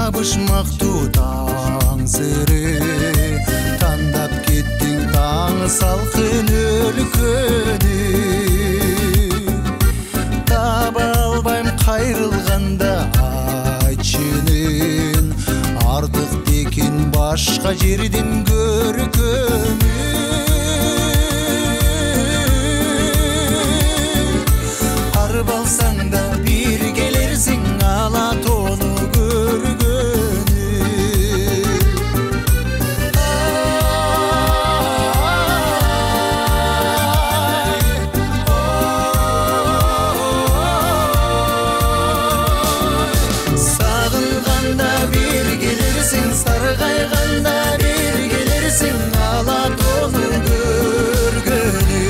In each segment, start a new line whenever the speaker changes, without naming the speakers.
табышмактуу таң сыры, тандап кеттиң таң салкын өлкөнү. Таба албайм кайрылганда айтчынын, артык текен башка жердин көркөмү. Арып алсаң да бир келерсиң ала тону көргөнү. Сагынганда бир келерсиң, саргайганда бир келерсиң ала тону көргөнү.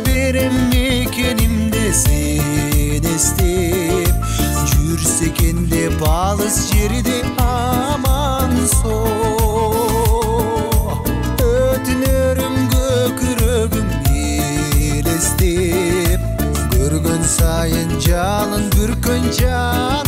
Берем мекенimde sen estep, жүрсекен деп алыс жерде аман-со. Өтінерім көкірегім елестеп, көрген сайын жалын бүркен жан.